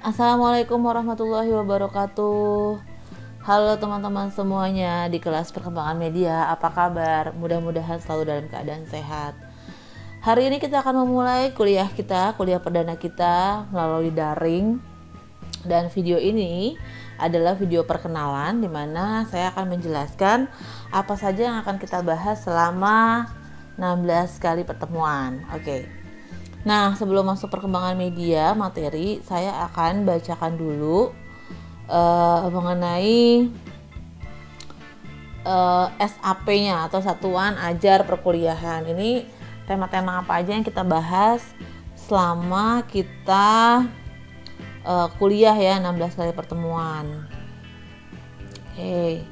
Assalamualaikum warahmatullahi wabarakatuh. Halo teman-teman semuanya di kelas perkembangan media, apa kabar? Mudah-mudahan selalu dalam keadaan sehat. Hari ini kita akan memulai kuliah perdana kita melalui daring. Dan video ini adalah video perkenalan di mana saya akan menjelaskan apa saja yang akan kita bahas selama 16 kali pertemuan. Oke. Nah, sebelum masuk perkembangan media materi, saya akan bacakan dulu mengenai SAP-nya atau Satuan Ajar Perkuliahan. Ini tema-tema apa aja yang kita bahas selama kita kuliah ya, 16 kali pertemuan. Oke.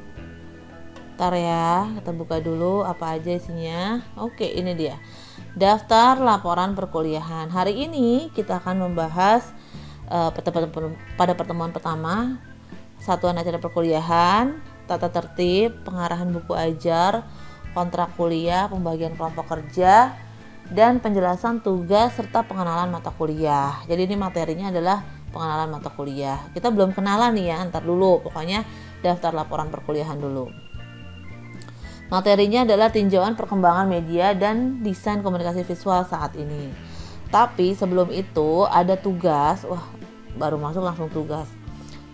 Ntar ya, kita buka dulu apa aja isinya. Oke, ini dia. Daftar laporan perkuliahan. Hari ini kita akan membahas pada pertemuan pertama Satuan Ajar Perkuliahan, tata tertib, pengarahan buku ajar, kontrak kuliah, pembagian kelompok kerja, dan penjelasan tugas serta pengenalan mata kuliah. Jadi ini materinya adalah pengenalan mata kuliah. Kita belum kenalan nih ya, ntar dulu. Pokoknya daftar laporan perkuliahan dulu. Materinya adalah tinjauan perkembangan media dan desain komunikasi visual saat ini. Tapi sebelum itu ada tugas, baru masuk langsung tugas.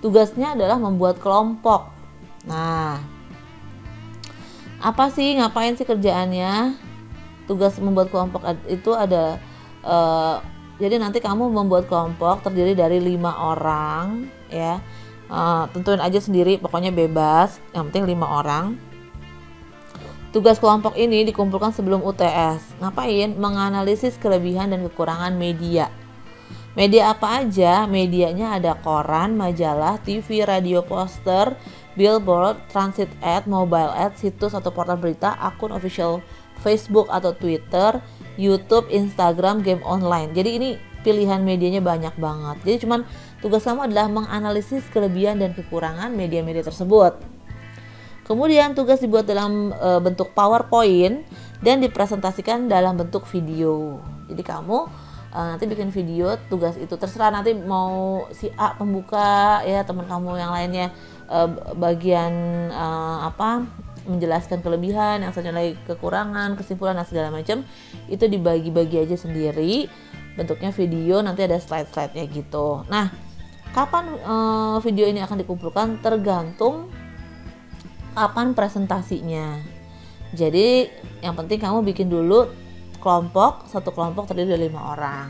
Tugasnya adalah membuat kelompok. Nah, ngapain sih kerjaannya? Tugas membuat kelompok itu ada, jadi nanti kamu membuat kelompok terdiri dari 5 orang ya. Tentuin aja sendiri, pokoknya bebas, yang penting 5 orang. Tugas kelompok ini dikumpulkan sebelum UTS. Ngapain? Menganalisis kelebihan dan kekurangan media. Media apa aja? Medianya ada koran, majalah, TV, radio, poster, billboard, transit ad, mobile ad, situs atau portal berita, akun official Facebook atau Twitter, YouTube, Instagram, game online. Jadi ini pilihan medianya banyak banget. Jadi cuman tugas kamu adalah menganalisis kelebihan dan kekurangan media-media tersebut. Kemudian tugas dibuat dalam bentuk PowerPoint dan dipresentasikan dalam bentuk video. Jadi kamu nanti bikin video tugas itu, terserah nanti mau si A pembuka ya, teman kamu yang lainnya bagian menjelaskan kelebihan, yang satunya lagi kekurangan, kesimpulan dan segala macam. Itu dibagi-bagi aja sendiri. Bentuknya video, nanti ada slide-slide-nya gitu. Nah, kapan video ini akan dikumpulkan tergantung kapan presentasinya. Jadi yang penting kamu bikin dulu satu kelompok terdiri dari 5 orang.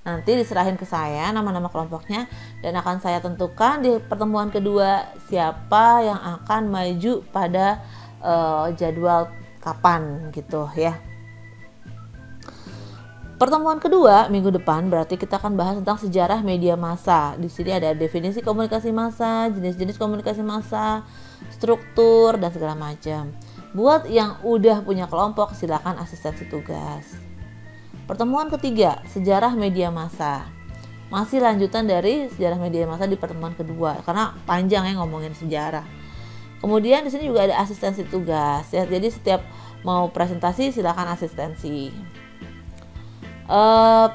Nanti diserahin ke saya nama-nama kelompoknya dan akan saya tentukan di pertemuan kedua siapa yang akan maju pada jadwal kapan gitu ya. Pertemuan kedua minggu depan berarti kita akan bahas tentang sejarah media massa. Di sini ada definisi komunikasi massa, jenis-jenis komunikasi massa, struktur dan segala macam. Buat yang udah punya kelompok silakan asistensi tugas. Pertemuan ketiga, sejarah media massa. Masih lanjutan dari sejarah media massa di pertemuan kedua karena panjang ya ngomongin sejarah. Kemudian di sini juga ada asistensi tugas ya. Jadi setiap mau presentasi silakan asistensi.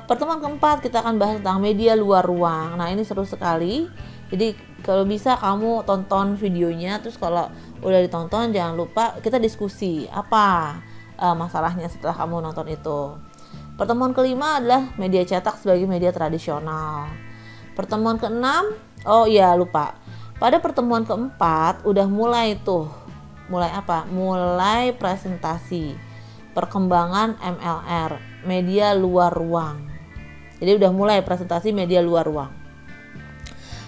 Pertemuan keempat kita akan bahas tentang media luar ruang. Nah ini seru sekali. Jadi kalau bisa kamu tonton videonya, terus kalau udah ditonton jangan lupa kita diskusi apa masalahnya setelah kamu nonton itu. Pertemuan kelima adalah media cetak sebagai media tradisional. Pertemuan keenam, pada pertemuan keempat udah mulai mulai presentasi perkembangan MLR, media luar ruang. Jadi udah mulai presentasi media luar ruang.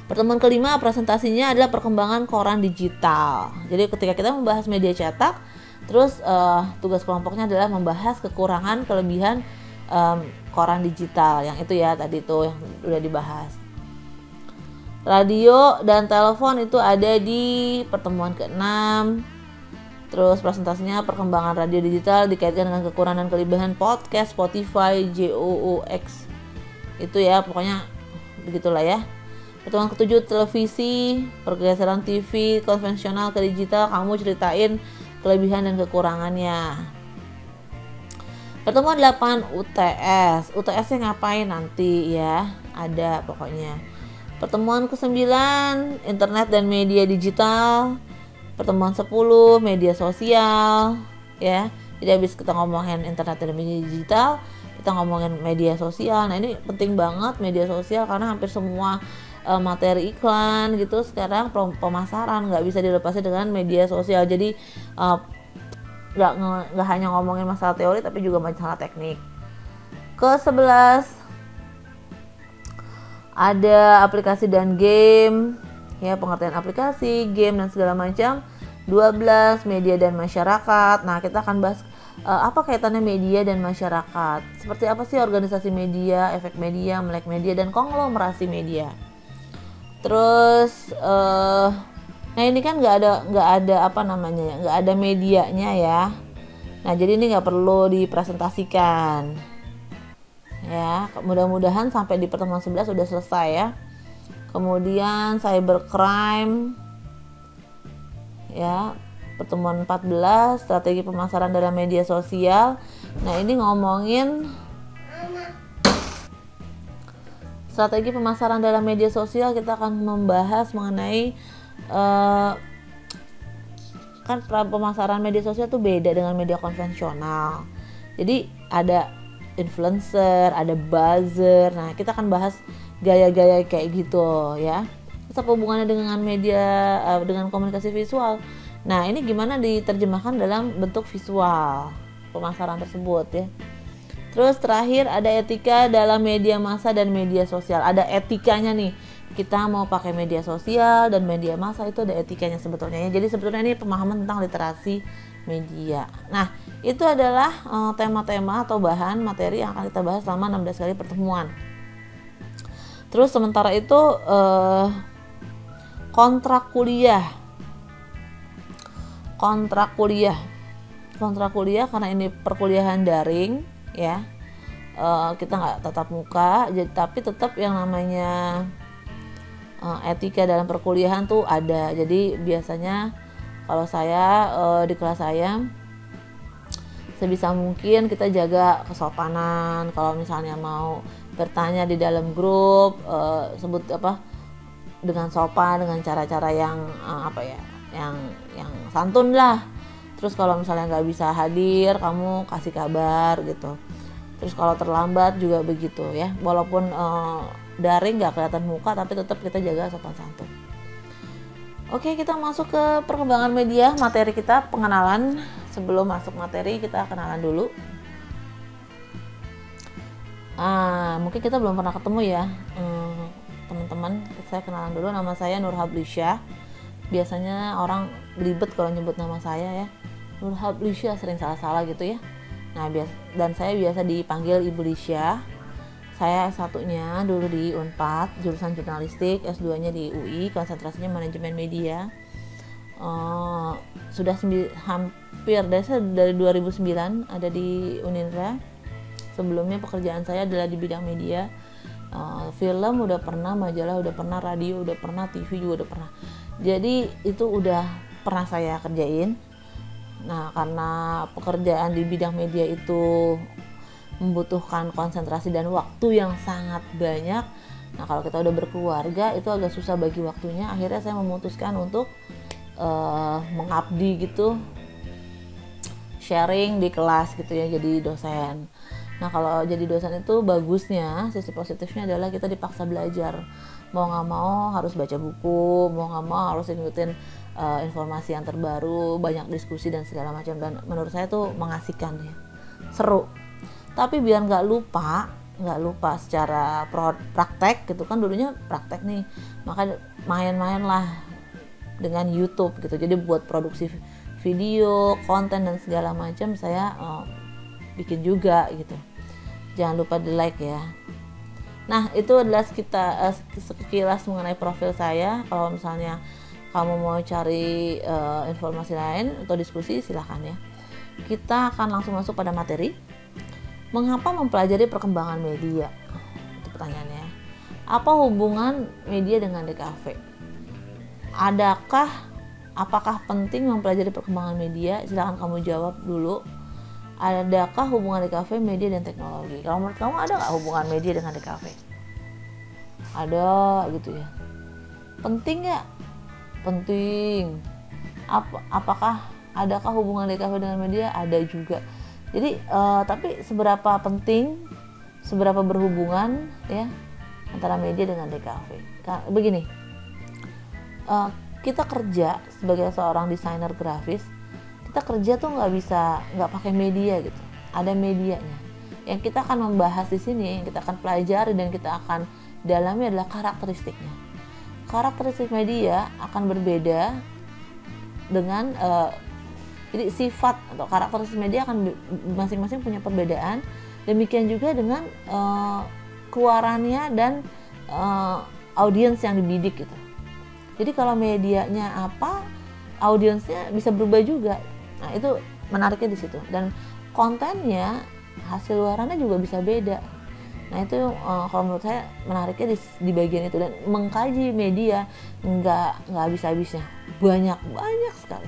Pertemuan kelima presentasinya adalah perkembangan koran digital. Jadi ketika kita membahas media cetak, terus tugas kelompoknya adalah membahas kekurangan kelebihan koran digital. Yang itu ya tadi tuh yang udah dibahas. Radio dan telepon itu ada di pertemuan ke-6. Terus presentasinya perkembangan radio digital dikaitkan dengan kekurangan dan kelebihan podcast, Spotify, JOOX. Itu ya, pokoknya begitulah ya. Pertemuan ke-7 televisi, pergeseran TV konvensional ke digital, kamu ceritain kelebihan dan kekurangannya. Pertemuan 8 UTS. UTS-nya ngapain nanti ya? Ada pokoknya. Pertemuan ke-9, internet dan media digital. Pertemuan 10, media sosial, ya. Jadi habis kita ngomongin internet dan media digital, kita ngomongin media sosial. Nah, ini penting banget media sosial karena hampir semua materi iklan gitu sekarang pemasaran nggak bisa dilepaskan dengan media sosial. Jadi nggak hanya ngomongin masalah teori tapi juga masalah teknik. Ke-11 ada aplikasi dan game, ya, pengertian aplikasi, game dan segala macam. 12 media dan masyarakat. Nah, kita akan bahas apa kaitannya media dan masyarakat. Seperti apa sih organisasi media, efek media, melek media, dan konglomerasi media. Terus nah ini kan nggak ada apa namanya ya, nggak ada medianya ya. Nah, jadi ini nggak perlu dipresentasikan. Ya, mudah-mudahan sampai di pertemuan 11 sudah selesai ya. Kemudian cybercrime, ya, pertemuan 14 strategi pemasaran dalam media sosial. Nah, ini ngomongin strategi pemasaran dalam media sosial. Kita akan membahas mengenai kan pemasaran media sosial tuh beda dengan media konvensional. Jadi ada influencer, ada buzzer. Nah, kita akan bahas gaya-gaya kayak gitu ya. Terus apa hubungannya dengan media, dengan komunikasi visual? Nah, ini gimana diterjemahkan dalam bentuk visual pemasaran tersebut ya. Terus terakhir ada etika dalam media massa dan media sosial. Ada etikanya nih. Kita mau pakai media sosial dan media massa itu ada etikanya sebetulnya ya. Jadi sebetulnya ini pemahaman tentang literasi media. Nah, itu adalah tema-tema atau bahan materi yang akan kita bahas selama 16 kali pertemuan. Terus sementara itu kontrak kuliah karena ini perkuliahan daring ya, kita nggak tatap muka, tapi tetap yang namanya etika dalam perkuliahan tuh ada. Jadi biasanya kalau saya di kelas saya sebisa mungkin kita jaga kesopanan. Kalau misalnya mau bertanya di dalam grup, sebut apa dengan sopan, dengan cara-cara yang yang santun lah. Terus kalau misalnya nggak bisa hadir, kamu kasih kabar gitu. Terus kalau terlambat juga begitu ya. Walaupun daring nggak kelihatan muka, tapi tetap kita jaga sopan santun. Oke, kita masuk ke perkembangan media. Materi kita pengenalan. Sebelum masuk materi, kita kenalan dulu. Mungkin kita belum pernah ketemu ya, teman-teman. Saya kenalan dulu. Nama saya Nur Hablisya. Biasanya orang belibet kalau nyebut nama saya ya. Nur Hablisya, sering salah-salah gitu ya. Nah, dan saya biasa dipanggil Ibu Lisya. Saya S1-nya dulu di Unpad, jurusan jurnalistik, S2-nya di UI, konsentrasinya manajemen media. Sudah hampir dari 2009 ada di Unindra. Sebelumnya pekerjaan saya adalah di bidang media. Film udah pernah, majalah udah pernah, radio udah pernah, TV juga udah pernah. Jadi itu udah pernah saya kerjain. Nah, karena pekerjaan di bidang media itu membutuhkan konsentrasi dan waktu yang sangat banyak. Nah, kalau kita udah berkeluarga itu agak susah bagi waktunya. Akhirnya saya memutuskan untuk mengabdi gitu, sharing di kelas gitu ya, jadi dosen. Nah, kalau jadi dosen itu bagusnya, sisi positifnya adalah kita dipaksa belajar. Mau nggak mau harus baca buku, mau nggak mau harus ikutin informasi yang terbaru, banyak diskusi dan segala macam. Dan menurut saya tuh mengasihkan ya, seru. Tapi biar nggak lupa secara praktek gitu kan, dulunya praktek nih, maka main-main lah dengan YouTube gitu. Jadi buat produksi video, konten dan segala macam saya bikin juga gitu. Jangan lupa di like ya. Nah, itu adalah kita sekilas mengenai profil saya. Kalau misalnya kamu mau cari informasi lain atau diskusi, silahkan ya. Kita akan langsung masuk pada materi. Mengapa mempelajari perkembangan media? Itu pertanyaannya. Apa hubungan media dengan DKV? Apakah penting mempelajari perkembangan media? Silahkan kamu jawab dulu. Adakah hubungan DKV, media dan teknologi? Kalau menurut kamu ada nggak hubungan media dengan DKV? ada gitu ya. Penting nggak? Penting. Apakah adakah hubungan DKV dengan media? Ada juga. Jadi tapi seberapa penting, seberapa berhubungan ya antara media dengan DKV? Begini, kita kerja sebagai seorang desainer grafis, kita kerja tuh nggak pakai media gitu. Ada medianya. Yang kita akan membahas di sini, yang kita akan pelajari dan kita akan dalami adalah karakteristiknya. Karakteristik media akan berbeda dengan jadi sifat atau karakteristik media akan masing-masing punya perbedaan. Demikian juga dengan keluarannya dan audiens yang dibidik gitu. Jadi kalau medianya apa, audiensnya bisa berubah juga. Nah itu menariknya di situ. Dan kontennya, hasil luarannya juga bisa beda. Nah itu kalau menurut saya menariknya di bagian itu. Dan mengkaji media nggak habis-habisnya, banyak sekali.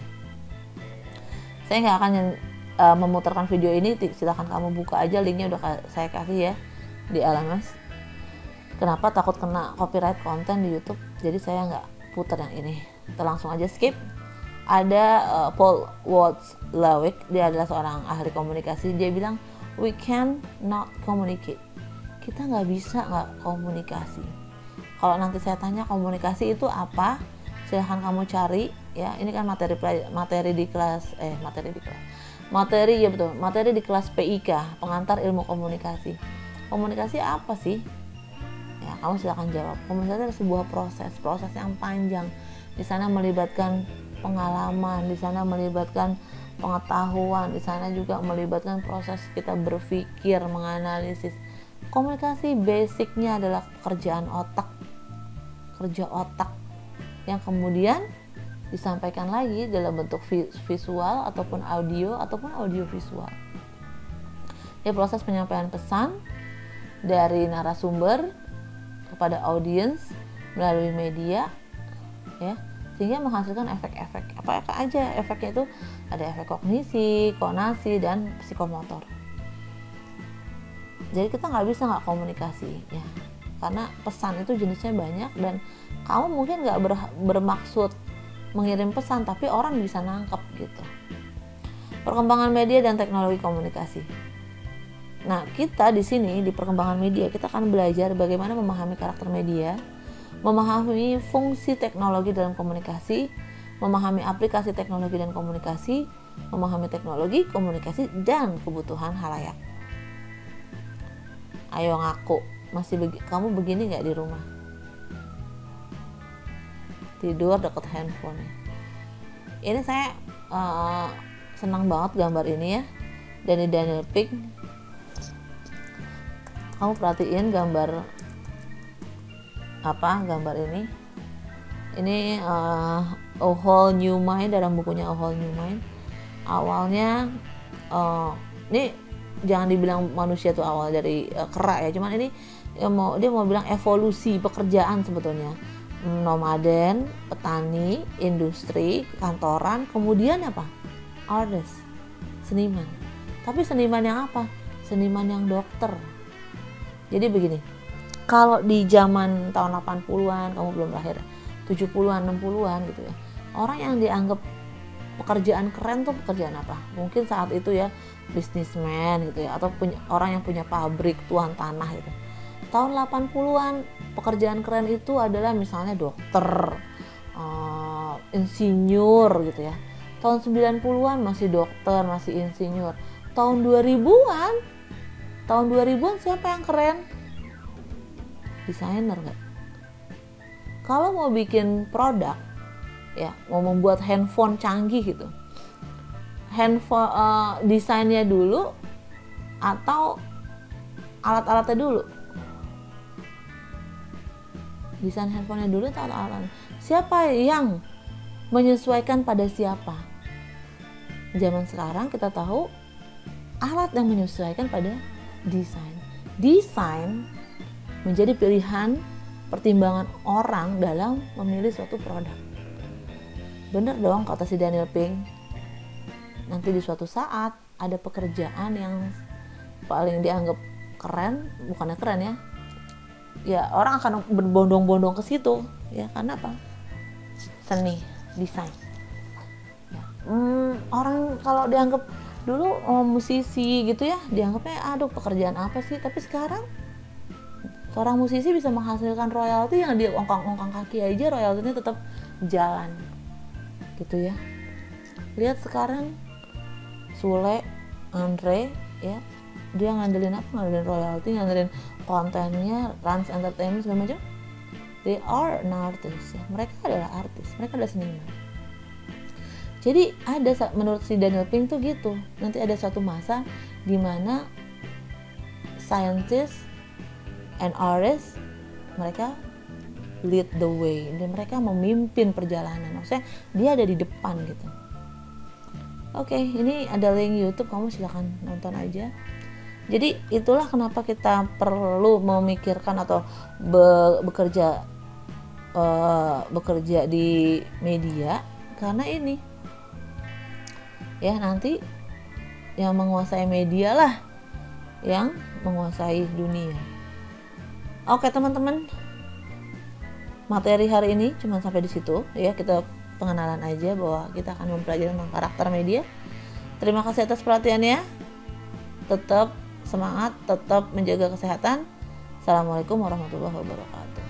Saya nggak akan memutarkan video ini, silahkan kamu buka aja, linknya udah saya kasih ya di LMS. Kenapa? Takut kena copyright konten di YouTube, jadi saya nggak putar yang ini. Kita langsung aja skip. Ada Paul Watzlawick, dia adalah seorang ahli komunikasi. Dia bilang we can not communicate. Kita nggak bisa nggak komunikasi. Kalau nanti saya tanya komunikasi itu apa, silahkan kamu cari ya. Ini kan materi di kelas materi ya betul, materi di kelas PIK, pengantar ilmu komunikasi. Komunikasi apa sih? Ya kamu silahkan jawab. Komunikasi adalah sebuah proses yang panjang. Di sana melibatkan pengalaman, di sana melibatkan pengetahuan, di sana juga melibatkan proses kita berpikir, menganalisis. Komunikasi basicnya adalah kerja otak yang kemudian disampaikan lagi dalam bentuk visual ataupun audio visual. Ini proses penyampaian pesan dari narasumber kepada audiens melalui media ya, sehingga menghasilkan efek-efek. Apa aja efeknya itu? Ada efek kognisi, konasi, dan psikomotor. Jadi kita nggak bisa nggak komunikasi ya, karena pesan itu jenisnya banyak dan kamu mungkin nggak bermaksud mengirim pesan, tapi orang bisa nangkep gitu. Perkembangan media dan teknologi komunikasi. Nah, kita di sini di perkembangan media kita akan belajar bagaimana memahami karakter media, memahami fungsi teknologi dalam komunikasi, memahami aplikasi teknologi dan komunikasi, memahami teknologi, komunikasi, dan kebutuhan halayak. Ayo ngaku, kamu begini nggak di rumah? Tidur deket handphone. Ini saya senang banget gambar ini ya, dari Daniel Pink. Kamu perhatiin gambar ini. Ini A Whole New Mind, dalam bukunya A Whole New Mind. Awalnya ini jangan dibilang manusia tuh awal dari kera ya, cuman ini dia mau bilang evolusi pekerjaan sebetulnya. Nomaden, petani, industri, kantoran, kemudian apa? Artist, seniman. Tapi seniman yang apa? Seniman yang dokter. Jadi begini, kalau di zaman tahun 80-an, kamu belum lahir, 70-an, 60-an gitu ya, orang yang dianggap pekerjaan keren tuh pekerjaan apa? Mungkin saat itu ya bisnismen gitu ya, atau orang yang punya pabrik, tuan tanah gitu. Tahun 80-an pekerjaan keren itu adalah misalnya dokter, insinyur gitu ya. Tahun 90-an masih dokter, masih insinyur. Tahun 2000-an siapa yang keren? Desainer nggak? Kalau mau bikin produk ya, mau membuat handphone canggih gitu, handphone desainnya dulu atau alat-alatnya dulu? Desain handphonenya dulu atau alat-alatnya? Siapa yang menyesuaikan pada siapa? Zaman sekarang kita tahu alat yang menyesuaikan pada desain. Desain menjadi pilihan pertimbangan orang dalam memilih suatu produk. Bener dong kata si Daniel Pink. Nanti di suatu saat ada pekerjaan yang paling dianggap keren, bukannya keren ya, ya orang akan berbondong-bondong ke situ ya. Karena apa? Seni, desain. Orang kalau dianggap dulu musisi gitu ya, dianggapnya aduh pekerjaan apa sih, tapi sekarang seorang musisi bisa menghasilkan royalti yang dia ongkang-ongkang kaki aja royaltinya tetap jalan gitu ya. Lihat sekarang Sule, Andre ya, dia ngandelin apa? Ngandelin royalti, ngandelin kontennya, Rans Entertainment segala macam. They are an artist ya. Mereka adalah artis, mereka adalah seniman. Jadi ada, menurut si Daniel Pink tuh gitu, nanti ada suatu masa di mana scientist and artists mereka lead the way, dan mereka memimpin perjalanan, maksudnya dia ada di depan gitu. Oke, ini ada link YouTube, kamu silahkan nonton aja. Jadi itulah kenapa kita perlu memikirkan atau bekerja di media, karena ini ya, nanti yang menguasai media lah yang menguasai dunia. Oke teman-teman, materi hari ini cuma sampai di situ ya, kita pengenalan aja bahwa kita akan mempelajari tentang karakter media. Terima kasih atas perhatiannya, tetap semangat, tetap menjaga kesehatan. Assalamualaikum warahmatullahi wabarakatuh.